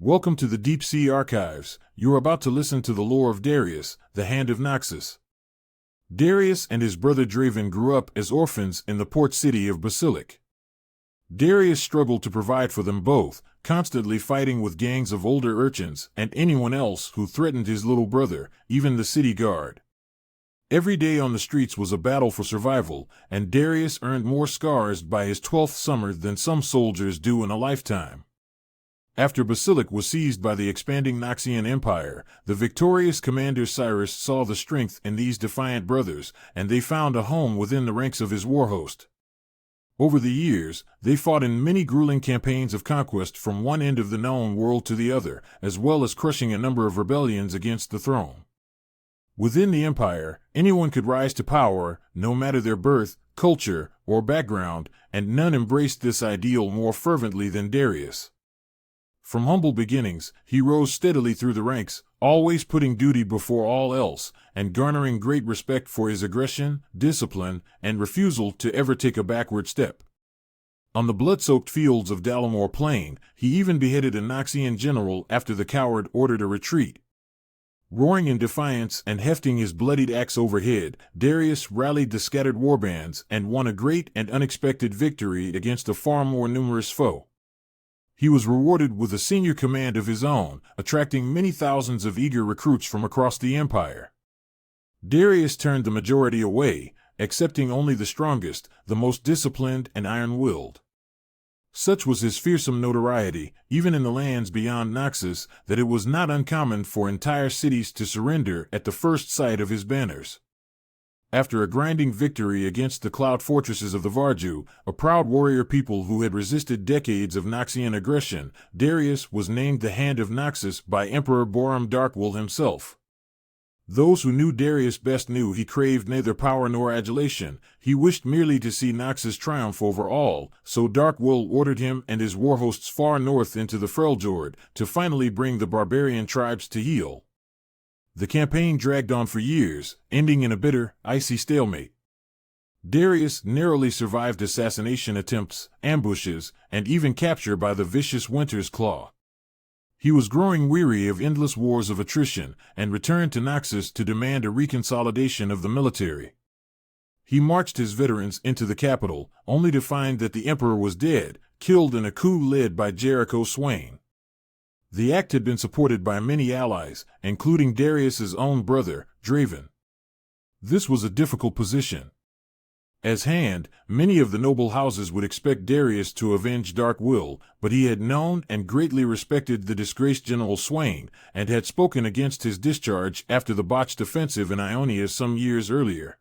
Welcome to the Deep Sea Archives. You are about to listen to the lore of Darius, the Hand of Noxus. Darius and his brother Draven grew up as orphans in the port city of Basilic. Darius struggled to provide for them both, constantly fighting with gangs of older urchins and anyone else who threatened his little brother, even the city guard. Every day on the streets was a battle for survival, and Darius earned more scars by his 12th summer than some soldiers do in a lifetime. After Basilic was seized by the expanding Noxian Empire, the victorious commander Cyrus saw the strength in these defiant brothers, and they found a home within the ranks of his war host. Over the years, they fought in many grueling campaigns of conquest from one end of the known world to the other, as well as crushing a number of rebellions against the throne. Within the empire, anyone could rise to power, no matter their birth, culture, or background, and none embraced this ideal more fervently than Darius. From humble beginnings, he rose steadily through the ranks, always putting duty before all else, and garnering great respect for his aggression, discipline, and refusal to ever take a backward step. On the blood-soaked fields of Dalamore Plain, he even beheaded a Noxian general after the coward ordered a retreat. Roaring in defiance and hefting his bloodied axe overhead, Darius rallied the scattered warbands and won a great and unexpected victory against a far more numerous foe. He was rewarded with a senior command of his own, attracting many thousands of eager recruits from across the empire. Darius turned the majority away, accepting only the strongest, the most disciplined and iron-willed. Such was his fearsome notoriety, even in the lands beyond Noxus, that it was not uncommon for entire cities to surrender at the first sight of his banners. After a grinding victory against the cloud fortresses of the Varju, a proud warrior people who had resisted decades of Noxian aggression, Darius was named the Hand of Noxus by Emperor Boram Darkwill himself. Those who knew Darius best knew he craved neither power nor adulation. He wished merely to see Noxus triumph over all, so Darkwill ordered him and his war hosts far north into the Freljord to finally bring the barbarian tribes to heel. The campaign dragged on for years, ending in a bitter, icy stalemate. Darius narrowly survived assassination attempts, ambushes, and even capture by the vicious Winter's Claw. He was growing weary of endless wars of attrition, and returned to Noxus to demand a reconsolidation of the military. He marched his veterans into the capital, only to find that the emperor was dead, killed in a coup led by Jericho Swain. The act had been supported by many allies, including Darius's own brother, Draven. This was a difficult position. As Hand, many of the noble houses would expect Darius to avenge Darkwill, but he had known and greatly respected the disgraced General Swain, and had spoken against his discharge after the botched offensive in Ionia some years earlier.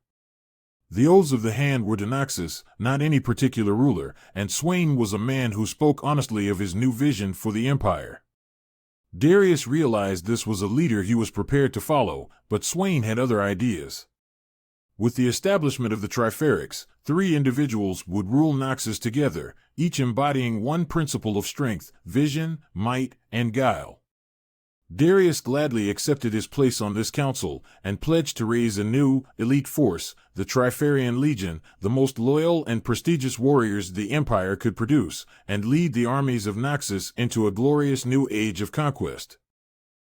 The oaths of the Hand were to Noxus, not any particular ruler, and Swain was a man who spoke honestly of his new vision for the empire. Darius realized this was a leader he was prepared to follow, but Swain had other ideas. With the establishment of the Triferics, 3 individuals would rule Noxus together, each embodying one principle of strength, vision, might, and guile. Darius gladly accepted his place on this council, and pledged to raise a new, elite force, the Triferian Legion, the most loyal and prestigious warriors the Empire could produce, and lead the armies of Noxus into a glorious new age of conquest.